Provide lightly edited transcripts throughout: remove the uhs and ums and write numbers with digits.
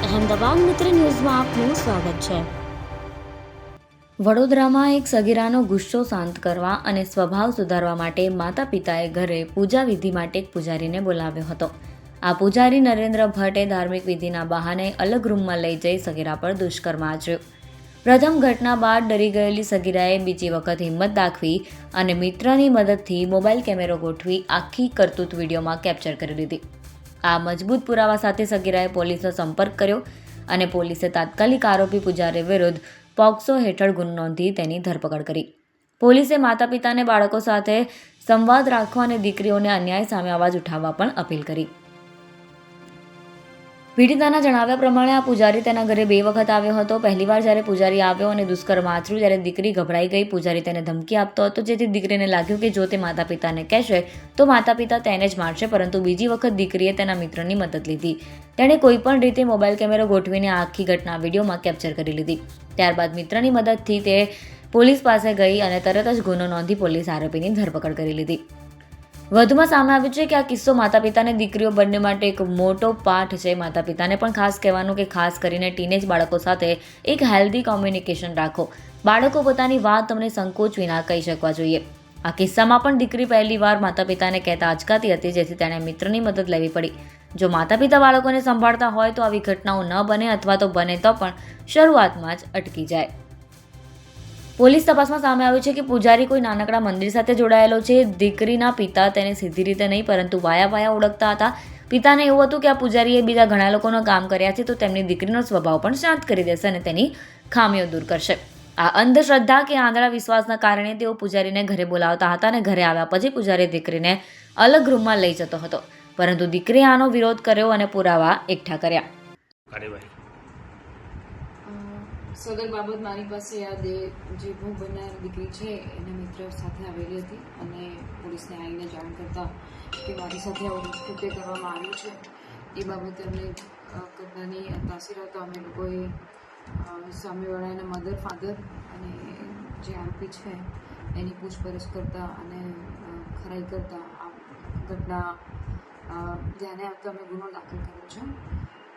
અહેમદાબાદ મિત્ર ન્યૂઝમાં આપનું સ્વાગત છે। વડોદરામાં એક સગીરાનો ગુસ્સો શાંત કરવા અને સ્વભાવ સુધારવા માટે માતા પિતાએ ઘરે પૂજા વિધિ માટે એક પૂજારીને બોલાવ્યો હતો। આ પૂજારી નરેન્દ્ર ભટ્ટે ધાર્મિક વિધિના બહાને અલગ રૂમમાં લઈ જઈ સગીરા પર દુષ્કર્મ આચર્યું। પ્રથમ ઘટના બાદ ડરી ગયેલી સગીરાએ બીજી વખત હિંમત દાખવી અને મિત્રની મદદથી મોબાઈલ કેમેરો ગોઠવી આખી કરતૂત વિડીયોમાં કેપ્ચર કરી લીધી। આ મજબૂત પુરાવા સાથે સગીરાએ પોલીસનો સંપર્ક કર્યો અને પોલીસે તાત્કાલિક આરોપી પૂજારી વિરુદ્ધ પોક્સો હેઠળ ગુનો નોંધી તેની ધરપકડ કરી। પોલીસે માતા પિતાને બાળકો સાથે સંવાદ રાખવા અને દીકરીઓને અન્યાય સામે અવાજ ઉઠાવવા પણ અપીલ કરી। પીડિતાના જણાવ્યા પ્રમાણે આ પૂજારી તેના ઘરે 2 વખત આવ્યો હતો। પહેલીવાર જ્યારે પૂજારી આવ્યો અને દુષ્કર્મ આચર્યું ત્યારે દીકરી ગભરાઈ ગઈ। પૂજારી તેને ધમકી આપતો હતો, જેથી દીકરીને લાગ્યું કે જો તે માતા પિતાને કહેશે તો માતા પિતા તેને જ મારશે। પરંતુ બીજી વખત દીકરીએ તેના મિત્રની મદદ લીધી। તેણે કોઈપણ રીતે મોબાઈલ કેમેરો ગોઠવીને આ આખી ઘટના વિડીયોમાં કેપ્ચર કરી લીધી। ત્યારબાદ મિત્રની મદદથી તે પોલીસ પાસે ગઈ અને તરત જ ગુનો નોંધી પોલીસ આરોપીની ધરપકડ કરી લીધી। વધુમાં સામે આવ્યું છે કે આ કિસ્સો માતા પિતાને દીકરીઓ બંને માટે એક મોટો પાઠ છે। માતા પિતાને પણ ખાસ કહેવાનું કે ખાસ કરીને ટીનેજ બાળકો સાથે એક હેલ્ધી કોમ્યુનિકેશન રાખો। બાળકો પોતાની વાત તમને સંકોચ વિના કહી શકવા જોઈએ। આ કિસ્સામાં પણ દીકરી પહેલીવાર માતા પિતાને કહેતા અચકાતી હતી, જેથી તેણે મિત્રની મદદ લેવી પડી। જો માતા પિતા બાળકોને સંભાળતા હોય તો આવી ઘટનાઓ ન બને, અથવા તો બને તો પણ શરૂઆતમાં જ અટકી જાય। પોલીસ તપાસમાં સામે આવ્યું છે કે પૂજારી કોઈ નાનકડા મંદિર સાથે જોડાયેલો છે। દીકરીના પિતા તેને સીધી રીતે નહીં પરંતુ વાયા ઓળખતા હતા। પિતાને એવું હતું કે આ પૂજારીએ બીજા ઘણા લોકોનું કામ કર્યા છે તો તેમની દીકરીનો સ્વભાવ પણ શાંત કરી દેશે અને તેની ખામીઓ દૂર કરશે। આ અંધશ્રદ્ધા કે આંધળા વિશ્વાસના કારણે તેઓ પૂજારીને ઘરે બોલાવતા હતા અને ઘરે આવ્યા પછી પૂજારી દીકરીને અલગ રૂમમાં લઈ જતો હતો, પરંતુ દીકરીએ આનો વિરોધ કર્યો અને પુરાવા એકઠા કર્યા। સદર બાબત મારી પાસે જે ભોગ બનનાર દીકરી છે એના મિત્ર સાથે આવેલી હતી અને પોલીસને આવીને જાણ કરતા કે મારી સાથે આવું કૃત્ય કરવામાં આવ્યું છે। એ બાબતે અમને ઘટનાની તાસીર હતા। અમે લોકોએ સામેવાળાના મધર ફાધર અને જે આરોપી છે એની પૂછપરછ કરતા અને ખરાઈ કરતા આ ઘટના ધ્યાને આવતા અમે ગુનો દાખલ કર્યો છે।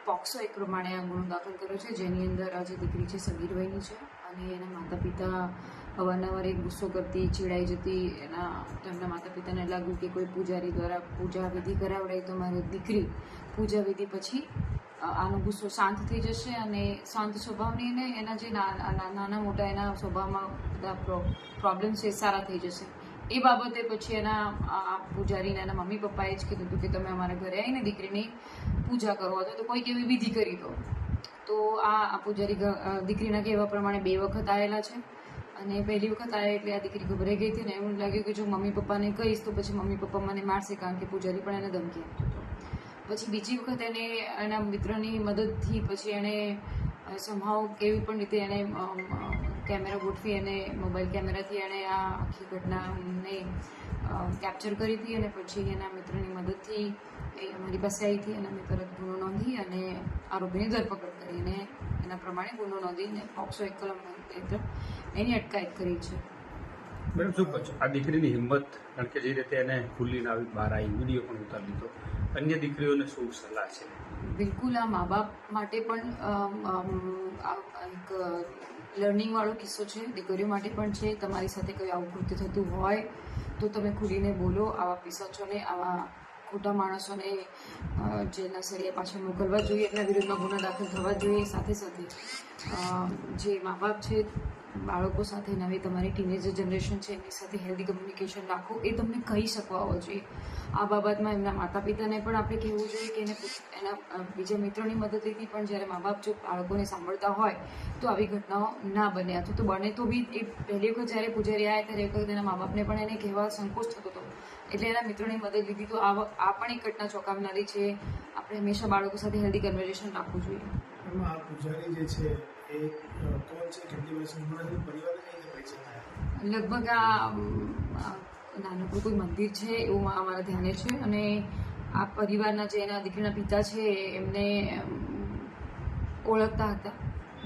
પોક્સો એક પ્રમાણે આ ગુનો દાખલ કર્યો છે, જેની અંદર આ જે દીકરી છે સગીર વયની છે અને એના માતા પિતા અવારનવાર એક ગુસ્સો કરતી, ચીડાઈ જતી। તેમના માતા પિતાને લાગ્યું કે કોઈ પૂજારી દ્વારા પૂજા વિધિ કરાવડાય તો મારી દીકરી પૂજા વિધિ પછી આનો ગુસ્સો શાંત થઈ જશે અને શાંત સ્વભાવની એને એના જે નાના મોટા એના સ્વભાવમાં બધા પ્રોબ્લેમ છે સારા થઈ જશે। એ બાબતે પછી એના પૂજારીને એના મમ્મી પપ્પાએ જ કીધું હતું કે તમે અમારા ઘરે આવીને દીકરીની પૂજા કરો અથવા તો કોઈક એવી વિધિ કરી દો। તો આ પૂજારી દીકરીના કહેવા પ્રમાણે 2 વખત આવેલા છે અને પહેલી વખત આવ્યા એટલે આ દીકરી ગભરાઈ ગઈ હતી ને એવું લાગ્યું કે જો મમ્મી પપ્પાને કહીશ તો પછી મમ્મી પપ્પા મને મારશે, કારણ કે પૂજારી પણ એને ધમકી આપતો હતો। પછી બીજી વખત એને એના મિત્રની મદદથી પછી એણે સંભાવ કેવી પણ રીતે એને કેમેરા ગોઠવી અને મોબાઈલ કેમેરાથી એણે આ આખી ઘટનાને કેપ્ચર કરી હતી અને પછી એના મિત્રની મદદથી એ અમારી પાસે આવી હતી અને અમે તરત ગુનો નોંધી અને આરોપીની ધરપકડ કરી અને એના પ્રમાણે ગુનો નોંધીને પોક્સો એક કલમ હેઠળ એની અટકાયત કરી છે। મેડમ, શું કહો છો આ દીકરીની હિંમત? કારણ કે જે રીતે એને ખુલ્લીને આવી બહાર આવી, વિડીયો પણ ઉતારી દીધો, અન્ય દીકરીઓને શું સલાહ છે? બિલકુલ આ મા બાપ માટે પણ એક લર્નિંગવાળો કિસ્સો છે, દીકરીઓ માટે પણ છે। તમારી સાથે કોઈ આવું કૃત્ય થતું હોય તો તમે ખુલીને બોલો। આવા પિશાચોને, આવા ખોટા માણસોને જેલના સળિયા પાછળ મોકલવા જોઈએ, એના વિરુદ્ધમાં ગુનો દાખલ થવા જોઈએ। સાથે સાથે જે મા બાપ છે બાળકો સાથે, નવી તમારી ટીનેજર જનરેશન છે એમની સાથે હેલ્ધી કમ્યુનિકેશન રાખો, એ તમને કહી શકવા હોવો જોઈએ। આ બાબતમાં એમના માતા પિતાને પણ આપણે કહેવું જોઈએ કે એના બીજા મિત્રોની મદદ લીધી, પણ જ્યારે મા બાપ જો બાળકોને સાંભળતા હોય તો આવી ઘટનાઓ ના બને, અથવા તો બને તો બી એ પહેલી વખત જ્યારે પૂજારી આવ્યા ત્યારે એક વખત એના મા બાપને પણ એને કહેવા સંકોચ થતો હતો એટલે એના મિત્રોની મદદ લીધી। તો આ પણ એક ઘટના ચોંકાવનારી છે। આપણે હંમેશા બાળકો સાથે હેલ્ધી કન્વર્ઝેશન રાખવું જોઈએ। આ પૂજારી જે છે એ કોણ છે, કેટલી વર્ષની ઉંમર, પરિવારને કઈ રીતે પરિચય થયા? લગભગ આ નાનકડું કોઈ મંદિર છે એવું અમારા ધ્યાને છે અને આ પરિવારના જે એના દીકરીના પિતા છે એમને ઓળખતા હતા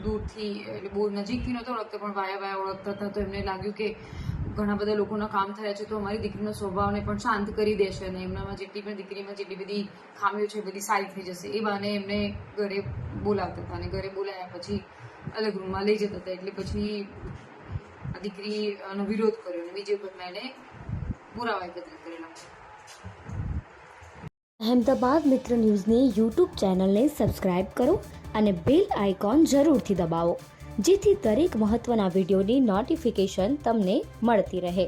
દૂરથી, એટલે બહુ નજીકથી નહોતા ઓળખતા પણ વાયા ઓળખતા હતા। તો એમને લાગ્યું કે ઘણા બધા લોકોના કામ થયા છે તો અમારી દીકરીનો સ્વભાવને પણ શાંત કરી દેશે અને એમનામાં દીકરીમાં જેટલી બધી ખામીઓ છે બધી સારી થઈ જશે. એ બહાને એમને ઘરે બોલાવતા હતા અને ઘરે બોલાવ્યા પછી અલગ રૂમમાં લઈ જતા હતા. એટલે પછી આ દીકરીનો વિરોધ કર્યો અને બીજી વખત મેં એને પુરાવા એકત્રિત કરેલા. અહેમદાબાદ મિત્ર ન્યૂઝની યુટ્યુબ ચેનલને સબસ્ક્રાઇબ કરો અને બેલ આઇકોન જરૂરથી દબાવો, જેથી દરેક મહત્ત્વના વિડીયોની નોટિફિકેશન તમને મળતી રહે.